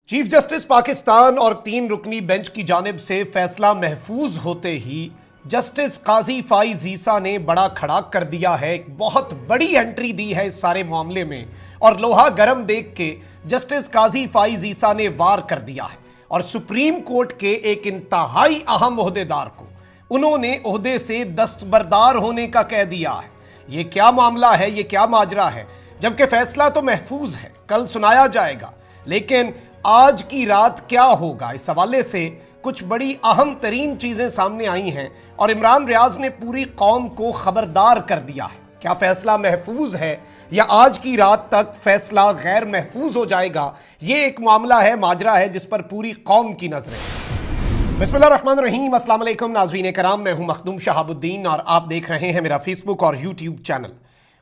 Chief justice Pakistan और 3 रुकनी bench की जानिब से फैसला महफूज होते ही जस्टिस काजी फाइज ईसा ने बड़ा खड़ाक कर दिया है। एक बहुत बड़ी एंट्री दी है इस सारे मामले में और लोहा गर्म देख के जस्टिस काजी फाइज ईसा ने वार कर दिया है और सुप्रीम कोर्ट के एक इंतहाई अहम ओहदेदार को उन्होंने ओहदे से दस्तबरदार होने का कह दिया है। यह क्या मामला है, यह क्या माजरा है? जबकि फैसला तो महफूज है, कल सुनाया जाएगा, लेकिन आज की रात क्या होगा, इस हवाले से कुछ बड़ी अहम तरीन चीजें सामने आई हैं और इमरान रियाज ने पूरी कौम को खबरदार कर दिया है। क्या फैसला महफूज है या आज की रात तक फैसला गैर महफूज हो जाएगा? यह एक मामला है, माजरा है जिस पर पूरी कौम की नजरें। बिस्मिल्लाहिर्रहमानिर्रहीम, अस्सलाम वालेकुम नाज़रीन कराम, मैं हूं मखदूम शहाबुद्दीन और आप देख रहे हैं मेरा फेसबुक और यूट्यूब चैनल।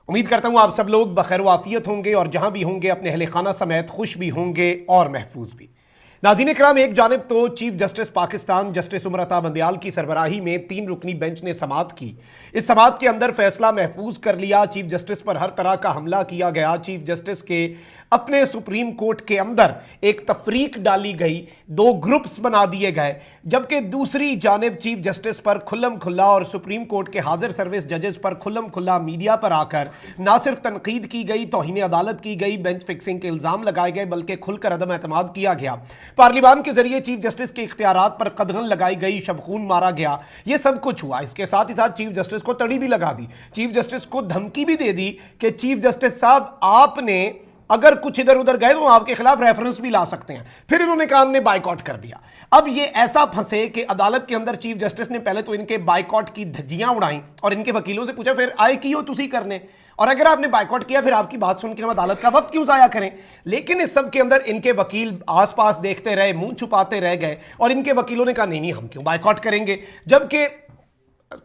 उम्मीद करता हूं आप सब लोग बखैर वाफियत होंगे और जहां भी होंगे अपने अहले खाना समेत खुश भी होंगे और महफूज भी। नाज़रीन कराम, एक जानिब तो chief justice Pakistan justice Umar Ata Bandial की सरबराही में 3 रुकनी बेंच ने समाअत की। इस समाअत के अंदर फैसला महफूज कर लिया। चीफ जस्टिस पर हर तरह का हमला किया गया। चीफ जस्टिस के अपने सुप्रीम कोर्ट के अंदर एक तफरीक डाली गई, 2 ग्रुप्स बना दिए गए, जबकि दूसरी जानिब चीफ जस्टिस पर खुल्लम खुल्ला और सुप्रीम कोर्ट के हाजिर सर्विस जजेस पर खुल्लम खुल्ला मीडिया पर आकर ना सिर्फ तनकीद की गई, तौहीन अदालत की गई, बेंच फिक्सिंग के इल्जाम लगाए गए, बल्कि खुलकर अदम एतमाद किया गया। पार्लियामान के जरिए चीफ जस्टिस के इख्तियारात पर कदगन लगाई गई, शबखून मारा गया। यह सब कुछ हुआ। इसके साथ ही साथ चीफ जस्टिस को तड़ी भी लगा दी, चीफ जस्टिस को धमकी भी दे दी कि चीफ जस्टिस साहब, आपने अगर कुछ इधर उधर गए तो आपके खिलाफ रेफरेंस भी ला सकते हैं। फिर इन्होंने कहा हमने बाइकआउट कर दिया। अब ये ऐसा फंसे कि अदालत के अंदर चीफ जस्टिस ने पहले तो इनके बाइकआउट की धज्जियां उड़ाई और इनके वकीलों से पूछा फिर आए की हो तुसी करने, और अगर आपने बाइकआउट किया फिर आपकी बात सुन के हम अदालत का वक्त क्यों जाया करें। लेकिन इस सब के अंदर इनके वकील आसपास देखते रहे, मुंह छुपाते रह गए और इनके वकीलों ने कहा नहीं हम क्यों बाइकआउट करेंगे। जबकि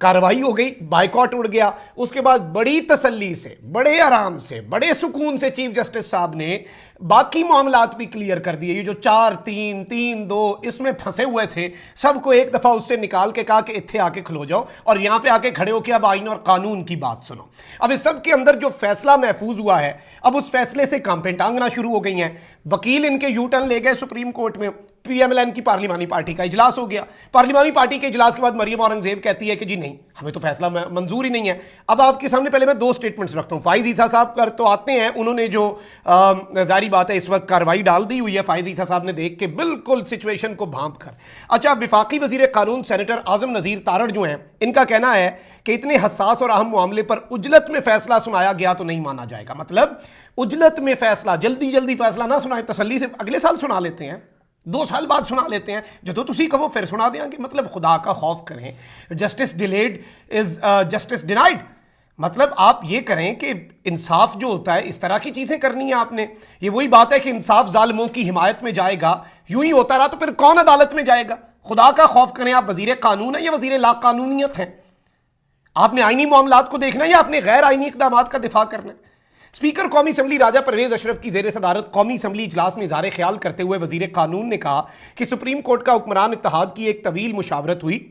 कार्रवाई हो गई, बाइकआउट उड़ गया। उसके बाद बड़ी तसल्ली से, बड़े आराम से, बड़े सुकून से चीफ जस्टिस साहब ने बाकी मामलात भी क्लियर कर दिए। ये जो 4-3, 3-2 इसमें फंसे हुए थे, सबको एक दफा उससे निकाल के कहा कि इत्थे आके खलो जाओ और यहां पे आके खड़े होकर अब आईन और कानून की बात सुनो। अब इस सब के अंदर जो फैसला महफूज हुआ है, अब उस फैसले से कांपें टांगना शुरू हो गई हैं। वकील इनके यू टर्न ले गए सुप्रीम कोर्ट में। पीएमएलएन की पार्लिमानी पार्टी का इजलास हो गया। पार्लिमानी पार्टी के इजलास के बाद मरियम औरंगजेब कहती है कि जी नहीं, हमें तो फैसला मंजूर ही नहीं है। अब आपके सामने पहले मैं 2 स्टेटमेंट्स रखता हूं। फाइज ईसा साहब कर तो आते हैं, उन्होंने जो जारी बात है इस वक्त कार्रवाई डाल दी हुई है। फाइज ईसा साहब ने देख के बिल्कुल सिचुएशन को भांप कर, अच्छा, विफाकी वजीर कानून सेनेटर आजम नजीर तारड़ जो हैं, इनका कहना है कि इतने हसास और अहम मामले पर उजलत में फैसला सुनाया गया तो नहीं माना जाएगा। मतलब उजलत में फैसला, जल्दी जल्दी फैसला ना सुनाए, तसल्ली से अगले साल सुना लेते हैं, 2 साल बाद सुना लेते हैं, जो तो तुसी कहो फिर सुना देंगे। मतलब खुदा का खौफ करें। Justice delayed is justice denied. मतलब आप ये करें कि इंसाफ जो होता है, इस तरह की चीजें करनी है आपने। ये वही बात है कि इंसाफ जालिमों की हिमायत में जाएगा, यूं ही होता रहा तो फिर कौन अदालत में जाएगा? खुदा का खौफ करें। आप वजीर कानून है या वजीर ला कानूनियत है? आपने आईनी मामलात को देखना है या आपने गैर आईनी इकदामात का दिफा करना है? स्पीकर कौमी असम्बली राजा परवेज अशरफ की जेर सदारत कौमी असम्बली इजलास में इज़हार ख्याल करते हुए वजीर कानून ने कहा कि सुप्रीम कोर्ट का हुक्मरान इत्तेहाद की एक तवील मुशावरत हुई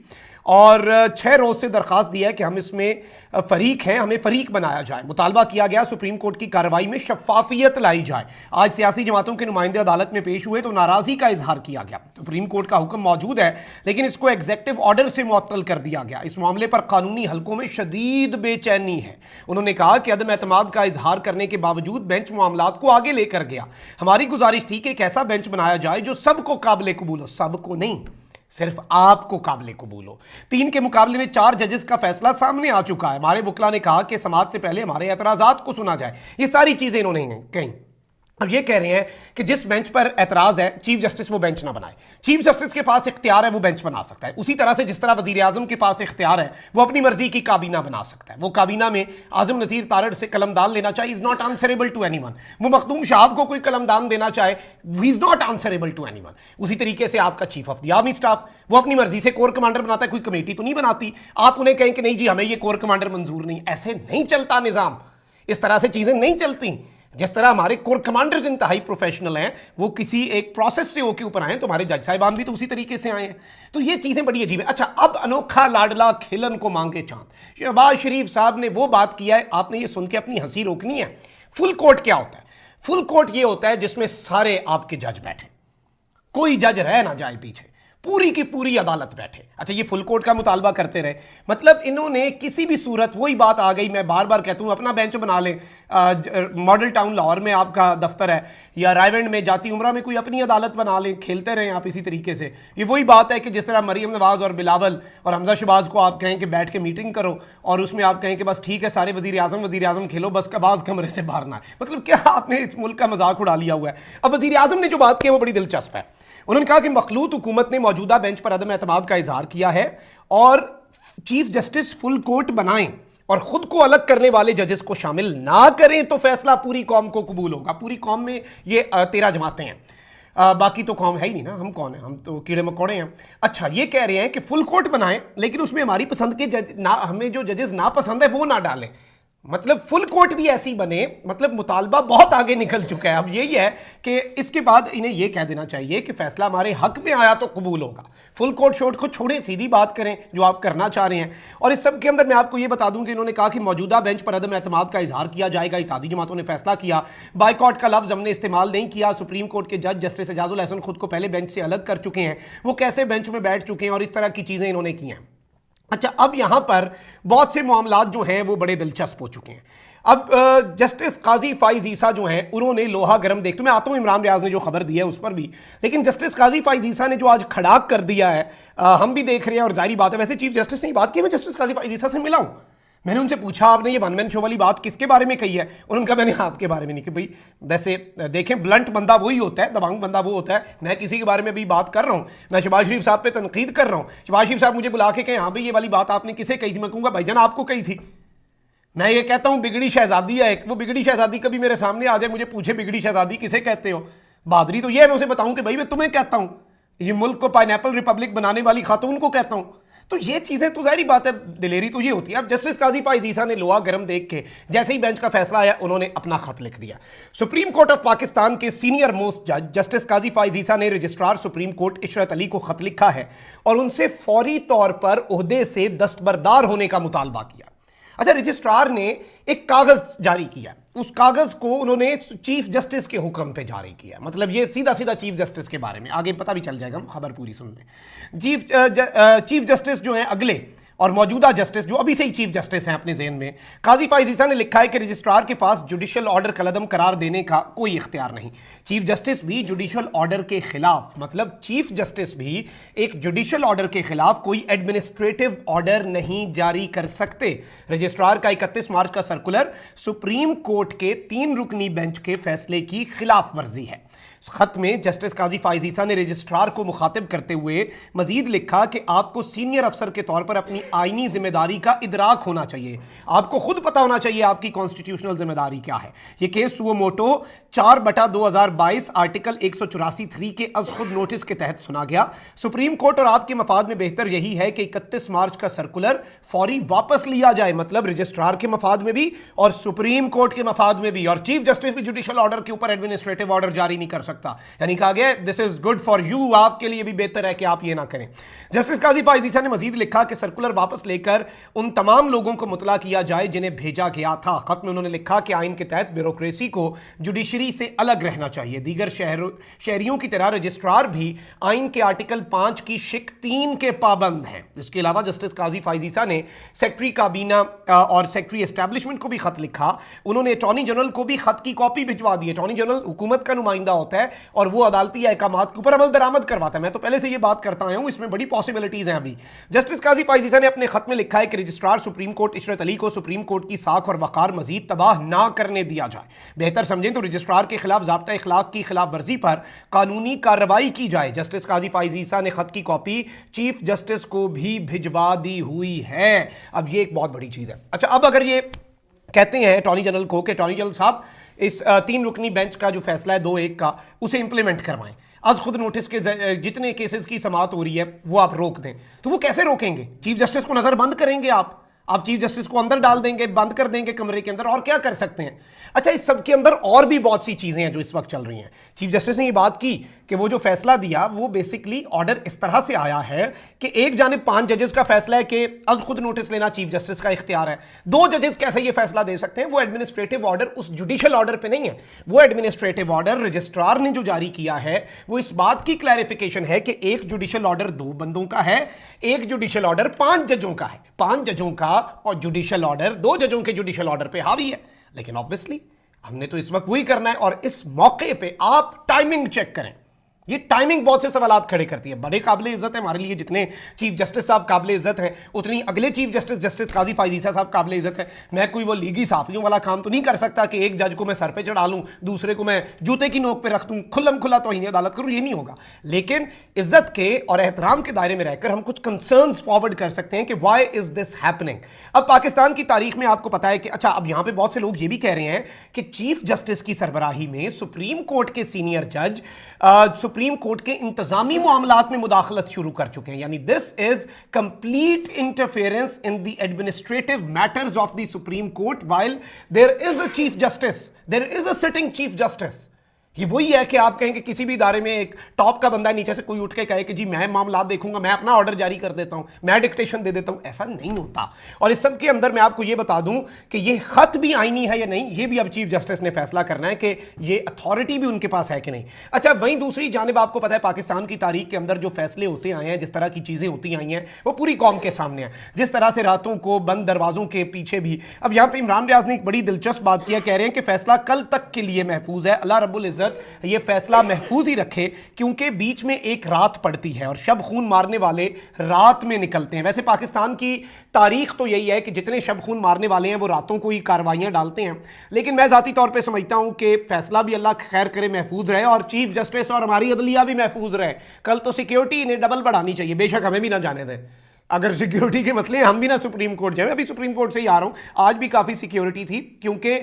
और 6 रोज से दरख्वास्त दी है कि हम इसमें फरीक हैं, हमें फरीक बनाया जाए। मुतालबा किया गया सुप्रीम कोर्ट की कार्रवाई में शफाफियत लाई जाए। आज सियासी जमातों के नुमाइंदे अदालत में पेश हुए तो नाराजगी का इजहार किया गया। सुप्रीम कोर्ट का हुक्म मौजूद है लेकिन इसको एग्जेक्टिव ऑर्डर से मुअत्तल कर दिया गया। इस मामले पर कानूनी हलकों में शदीद बेचैनी है। उन्होंने कहा कि अदम एतमाद का इजहार करने के बावजूद बेंच मामलात को आगे लेकर गया। हमारी गुजारिश थी कि एक ऐसा बेंच बनाया जाए जो सबको काबिल कबूल हो, सबको नहीं, सिर्फ आपको काबिल कबूल हो। 3 के मुकाबले में 4 जजेस का फैसला सामने आ चुका है। हमारे वकला ने कहा कि समाअत से पहले हमारे एतराजात को सुना जाए। ये सारी चीजें इन्होंने कही। अब ये कह रहे हैं कि जिस बेंच पर एतराज है चीफ जस्टिस वो बेंच ना बनाए। चीफ जस्टिस के पास इख्तियार है, वो बेंच बना सकता है। उसी तरह से जिस तरह वजीर आजम के पास इख्तियार है, वो अपनी मर्जी की काबीना बना सकता है। वो काबीना में आजम नजीर तारड़ से कलमदान लेना चाहे, is not answerable to anyone. वो मखदूम साहब को कोई कलमदान देना चाहे, he is not answerable to anyone. उसी तरीके से आपका chief of the army staff, वो अपनी मर्जी से कोर कमांडर बनाता है, कोई कमेटी तो नहीं बनाती। आप उन्हें कहें कि नहीं जी हमें ये कोर कमांडर मंजूर नहीं, ऐसे नहीं चलता निजाम। इस तरह से चीजें नहीं चलती। जिस तरह हमारे कोर कमांडर्स इंतहाई प्रोफेशनल हैं, वो किसी एक प्रोसेस से होके ऊपर आए, तो हमारे जज साहिबान भी तो उसी तरीके से आए हैं। तो ये चीजें बड़ी अजीब है। अच्छा, अब अनोखा लाडला खिलन को मांगे चांद, शहबाज शरीफ साहब ने वो बात किया है, आपने ये सुन के अपनी हंसी रोकनी है। फुल कोर्ट क्या होता है? फुल कोर्ट ये होता है जिसमें सारे आपके जज बैठे, कोई जज रह ना जाए पीछे, पूरी की पूरी अदालत बैठे। अच्छा, ये फुल कोर्ट का मुतालबा करते रहे, मतलब इन्होंने किसी भी सूरत, वही बात आ गई, मैं बार बार कहता हूं, अपना बेंच बना लें, मॉडल टाउन लाहौर में आपका दफ्तर है, या रायवेंड में, जाती उमरा में कोई अपनी अदालत बना लें, खेलते रहें आप इसी तरीके से। ये वही बात है कि जिस तरह मरीम नवाज और बिलावल और हमजा शहबाज को आप कहें कि बैठ के मीटिंग करो, और उसमें आप कहें कि बस ठीक है सारे वजीर आजम खेलो, बस कबाज कमरे से बाहर ना है। मतलब क्या आपने इस मुल्क का मजाक उड़ा लिया हुआ है। अब वजीर आजम ने जो बात की वो बड़ी दिलचस्प है। उन्होंने कहा कि मखलूत हुकूमत ने मौजूदा बेंच पर अदम एतमाद का इजहार किया है और चीफ जस्टिस फुल कोर्ट बनाएं और खुद को अलग करने वाले जजेस को शामिल ना करें तो फैसला पूरी कौम को कबूल होगा। पूरी कौम में ये 13 जमातें हैं, बाकी तो कौम है ही नहीं ना, हम कौन है, हम तो कीड़े मकोड़े हैं। अच्छा, ये कह रहे हैं कि फुल कोर्ट बनाएं लेकिन उसमें हमारी पसंद के जज ना, हमें जो जजेस ना पसंद है वो ना डालें, मतलब फुल कोर्ट भी ऐसी बने। मतलब मुतालबा बहुत आगे निकल चुका है। अब यही है कि इसके बाद इन्हें यह कह देना चाहिए कि फैसला हमारे हक में आया तो कबूल होगा। फुल कोर्ट शोर्ट को छोड़ें, सीधी बात करें जो आप करना चाह रहे हैं। और इस सब के अंदर मैं आपको यह बता दूं कि इन्होंने कहा कि मौजूदा बेंच पर अदम एतमाद का इजहार किया जाएगा। इत्तेहादी जमातों ने फैसला किया, बाइकॉट का लफ्ज हमने इस्तेमाल नहीं किया। सुप्रीम कोर्ट के जज जस्टिस एजाजुल हसन खुद को पहले बेंच से अलग कर चुके हैं, वो कैसे बेंच में बैठ चुके हैं और इस तरह की चीजें इन्होंने की हैं। अच्छा, अब यहां पर बहुत से मामलात जो हैं वो बड़े दिलचस्प हो चुके हैं। अब जस्टिस काजी फाइज ईसा जो हैं उन्होंने लोहा गर्म देख, तो मैं आता हूं इमरान रियाज ने जो खबर दी है उस पर भी, लेकिन जस्टिस काजी फाइज ईसा ने जो आज खड़ाक कर दिया है, हम भी देख रहे हैं और जाहिर बात है, वैसे चीफ जस्टिस ने बात की, मैं जस्टिस काजी फाइज ईसा से मिला हूं, मैंने उनसे पूछा आपने ये वन मैन शो वाली बात किसके बारे में कही है, उन्होंने कहा मैंने आपके बारे में नहीं कि भाई वैसे देखें ब्लंट बंदा वही होता है, दबंग बंदा वो होता है, मैं किसी के बारे में भी बात कर रहा हूं, मैं शहबाज शरीफ साहब पे तनकीद कर रहा हूं, शहबाज शरीफ साहब मुझे बुला के कहें हाँ भाई ये वाली बात आपने किसे कही थी, मैं कहूँगा भाईजान आपको कही थी। मैं ये कहता हूं बिगड़ी शहजादी है एक, वो बिगड़ी शहजादी कभी मेरे सामने आ जाए, मुझे पूछे बिगड़ी शहजादी किसे कहते हो, बहादुरी तो ये है मैं उसे बताऊं कि भाई मैं तुम्हें कहता हूं, ये मुल्क को पाइनएप्पल रिपब्लिक बनाने वाली खातून को कहता हूं। तो ये चीजें तो जाहिर बात है, दिलेरी तो ये होती है। अब जस्टिस काजी फाइज ईसा ने लोहा गर्म देख के जैसे ही बेंच का फैसला आया उन्होंने अपना खत लिख दिया। सुप्रीम कोर्ट ऑफ पाकिस्तान के सीनियर मोस्ट जज जस्टिस काजी फाइज ईसा ने registrar supreme court Ishrat Ali को खत लिखा है और उनसे फौरी तौर पर ओहदे से दस्तबरदार होने का मुतालबा किया। अच्छा, रजिस्ट्रार ने एक कागज जारी किया, उस कागज को उन्होंने चीफ जस्टिस के हुक्म पे जारी किया। मतलब ये सीधा सीधा चीफ जस्टिस के बारे में आगे पता भी चल जाएगा, हम खबर पूरी सुन लें। चीफ जस्टिस जो हैं अगले और मौजूदा जस्टिस जो अभी से ही चीफ जस्टिस हैं अपने ज़हन में, काजी फाइज ईसा ने लिखा है कि रजिस्ट्रार के पास जुडिशल ऑर्डर कलअदम करार देने का कोई इख्तियार नहीं। चीफ जस्टिस भी जुडिशल ऑर्डर के खिलाफ, मतलब चीफ जस्टिस भी एक जुडिशल ऑर्डर के खिलाफ कोई एडमिनिस्ट्रेटिव ऑर्डर नहीं जारी कर सकते। रजिस्ट्रार का 31 मार्च का सर्कुलर सुप्रीम कोर्ट के 3 रुकनी बेंच के फैसले की खिलाफ वर्जी है। खत में जस्टिस काजी फाइज ईसा ने रजिस्ट्रार को मुखातिब करते हुए मजीद लिखा कि आपको सीनियर अफसर के तौर पर अपनी आईनी जिम्मेदारी का इदराक होना चाहिए, आपको खुद पता होना चाहिए आपकी कॉन्स्टिट्यूशनल जिम्मेदारी क्या है। यह केस सुओ मोटो 4/2022 आर्टिकल 184(3) के अज खुद नोटिस के तहत सुना गया। सुप्रीम कोर्ट और आपके मफाद में बेहतर यही है कि 31 मार्च का सर्कुलर फौरी वापस लिया जाए, मतलब रजिस्ट्रार के मफाद में भी और सुप्रीम कोर्ट के मफाद में भी। और चीफ जस्टिस भी जुडिशल ऑर्डर के ऊपर एडमिनिस्ट्रेटिव ऑर्डर जारी नहीं कर सकता, यानी कहा गया this is good for you, आपके लिए भी बेहतर है कि आप ये ना करें। जस्टिस काजी फाइज ईसा ने मजीद लिखा कि सर्कुलर वापस लेकर उन तमाम लोगों को मुतला किया जाए जिन्हें भेजा गया था। खत में उन्होंने लिखा कि आइन के तहत ब्यूरोक्रेसी को जुडिशरी से अलग रहना चाहिए। दीगर शहरियों की तरह रजिस्ट्रार भी आइन के आर्टिकल 5 की शिक 3 के पाबंद हैं। इसके अलावा जस्टिस काजी फाइज ईसा ने सेक्रेटरी काबीना और सेक्रेटरी एस्टैब्लिशमेंट को भी खत लिखा। उन्होंने अटॉर्नी जनरल को भी खत की कॉपी भिजवा दी। अटॉर्नी जनरल हुकूमत का नुमाइंदा होता है और वो अदालती अहकामात के ऊपर अमल दरामद करवाता है। मैं तो पहले से ये बात करता हूं, इसमें बड़ी पॉसिबिलिटीज हैं। अभी जस्टिस काजी फाइज ईसा ने अपने खत में लिखा है कि registrar supreme court Ishrat Ali को सुप्रीम कोर्ट की साख और वकार मजीद तबाह ना करने दिया जाए। बेहतर समझें तो रजिस्ट्रार के खिलाफ ज़ाब्ता इखलाक की खिलाफ वर्जी पर कानूनी कार्रवाई की जाए। जस्टिस काजी फाइज ईसा ने खत की कॉपी चीफ जस्टिस को भी भिजवा दी हुई है। अब ये एक बहुत बड़ी चीज है। अच्छा, अब अगर ये कहते हैं अटॉर्नी जनरल को कि अटॉर्नी जनरल साहब इस 3 रुकनी बेंच का जो फैसला है 2-1 का, उसे इंप्लीमेंट करवाएं, आज खुद नोटिस के जितने केसेस की समाअत हो रही है वो आप रोक दें, तो वो कैसे रोकेंगे? चीफ जस्टिस को नजर बंद करेंगे आप? आप चीफ जस्टिस को अंदर डाल देंगे, बंद कर देंगे कमरे के अंदर, और क्या कर सकते हैं? अच्छा, इस सब के अंदर और भी बहुत सी चीजें हैं जो इस वक्त चल रही हैं। चीफ जस्टिस ने ये बात की कि वो जो फैसला दिया वो बेसिकली ऑर्डर इस तरह से आया है कि एक जानिब 5 जजेस का फैसला है कि अज खुद नोटिस लेना चीफ जस्टिस का इख्तियार है। 2 जजेस कैसे ये फैसला दे सकते हैं? वो एडमिनिस्ट्रेटिव ऑर्डर उस जुडिशियल ऑर्डर पे नहीं है। वो एडमिनिस्ट्रेटिव ऑर्डर रजिस्ट्रार ने जो जारी किया है वो इस बात की क्लैरिफिकेशन है कि एक जुडिशियल ऑर्डर 2 बंदों का है, एक जुडिशियल ऑर्डर 5 जजों का है। 5 जजों का और जुडिशियल ऑर्डर 2 जजों के जुडिशियल ऑर्डर पे हावी है। लेकिन ऑब्वियसली हमने तो इस वक्त वही करना है, और इस मौके पे आप टाइमिंग चेक करें। ये टाइमिंग बहुत से सवालात खड़े करती है। बड़े काबिल इज्जत है हमारे लिए, जितने चीफ जस्टिस साहब काबिल इज्जत हैं उतनी अगले चीफ जस्टिस जस्टिस काजी फाइज ईसा साहब काबिल इज्जत है। मैं कोई वो लीगी साफियों वाला काम तो नहीं कर सकता कि एक जज को मैं सर पे चढ़ा लूं, दूसरे को मैं जूते की नोक पे रख दूं, खुल्लम खुला तौहीन अदालत करूं, ये नहीं होगा। लेकिन इज्जत के और एहतराम के दायरे में रहकर हम कुछ कंसर्न्स फॉरवर्ड कर सकते हैं कि व्हाई इज दिस हैपनिंग। अब पाकिस्तान की तारीख में आपको पता है कि अच्छा, अब यहां पर बहुत से लोग ये भी कह रहे हैं कि चीफ जस्टिस की सरबराही में सुप्रीम कोर्ट के सीनियर जज सुप्रीम कोर्ट के इंतजामी मामलात में मुदाखलत शुरू कर चुके हैं। यानी this is complete interference in the administrative matters of the supreme court while there is a chief justice, there is a sitting chief justice. ये वही है कि आप कहें कि किसी भी इदारे में एक टॉप का बंदा नीचे से कोई उठ के कहे कि जी मैं मामला देखूंगा, मैं अपना ऑर्डर जारी कर देता हूं, मैं डिक्टेशन दे देता हूं। ऐसा नहीं होता। और इस सब के अंदर मैं आपको ये बता दूं कि ये खत भी आईनी है या नहीं, ये भी अब चीफ जस्टिस ने फैसला करना है कि ये अथॉरिटी भी उनके पास है कि नहीं। अच्छा, वहीं दूसरी जानिब आपको पता है पाकिस्तान की तारीख के अंदर जो फैसले होते आए हैं, जिस तरह की चीजें होती आई हैं, वो पूरी कौम के सामने है। जिस तरह से रातों को बंद दरवाजों के पीछे भी, अब यहां पर इमरान रियाज ने एक बड़ी दिलचस्प बात किया, कह रहे हैं कि फैसला कल तक के लिए महफूज है। अल्लाह रब्बुल इज्जत ये फैसला महफूज ही रखे, क्योंकि बीच में एक रात पड़ती है और शब खून मारने वाले रात में निकलते हैं। वैसे पाकिस्तान की तारीख तो यही है कि जितने शब खून मारने वाले हैं वो रातों को ही कार्रवाइयां डालते हैं। लेकिन मैं जाती तौर पे समझता हूं कि फैसला भी अल्लाह खैर करे महफूज रहे, और चीफ जस्टिस और हमारी अदलिया भी महफूज रहे। कल तो सिक्योरिटी इन्हें डबल बढ़ानी चाहिए, बेशक हमें भी ना जाने दें। अगर सिक्योरिटी के मसले हम भी ना सुप्रीम कोर्ट जाए, अभी सुप्रीम कोर्ट से ही आ रहा हूं, आज भी काफी सिक्योरिटी थी, क्योंकि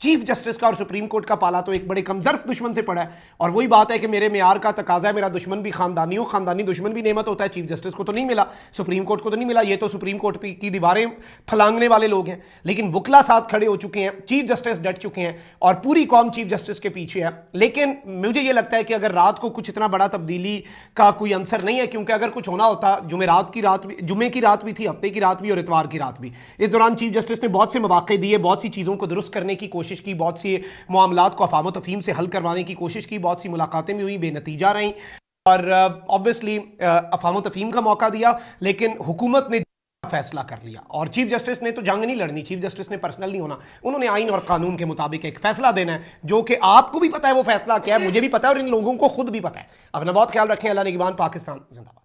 चीफ जस्टिस का और सुप्रीम कोर्ट का पाला तो एक बड़े कमजर्फ दुश्मन से पड़ा है। और वही बात है कि मेरे मेयार का तकाजा है, मेरा दुश्मन भी खानदानी हो, खानदानी दुश्मन भी नेमत होता है। चीफ जस्टिस को तो नहीं मिला, सुप्रीम कोर्ट को तो नहीं मिला, ये तो सुप्रीम कोर्ट की दीवारें फलांगने वाले लोग हैं। लेकिन वकला साथ खड़े हो चुके हैं, चीफ जस्टिस डट चुके हैं, और पूरी कौम चीफ जस्टिस के पीछे है। लेकिन मुझे यह लगता है कि अगर रात को कुछ इतना बड़ा तब्दीली का कोई आंसर नहीं है, क्योंकि अगर कुछ होना होता, जुमे की रात भी थी, हफ्ते की रात भी और इतवार की रात भी। इस दौरान चीफ जस्टिस ने बहुत से मौके दिए, बहुत सी चीज़ों को दुरुस्त करने की कोशिश की, बहुत सी मामलात को अफाम तफहीम से हल करवाने की कोशिश की, बहुत सी मुलाकातें भी हुई, बेनतीजा रहीं, और ऑब्वियसली अफाम तफहीम का मौका दिया। लेकिन हुकूमत ने फैसला कर लिया, और चीफ जस्टिस ने तो जंग नहीं लड़नी, चीफ जस्टिस ने पर्सनल नहीं होना, उन्होंने आइन और कानून के मुताबिक एक फैसला देना है, जो कि आपको भी पता है वो फैसला क्या है, मुझे भी पता है और इन लोगों को खुद भी पता है। अपना बहुत ख्याल रखें। अल्लाह निगहबान। पाकिस्तान जिंदाबाद।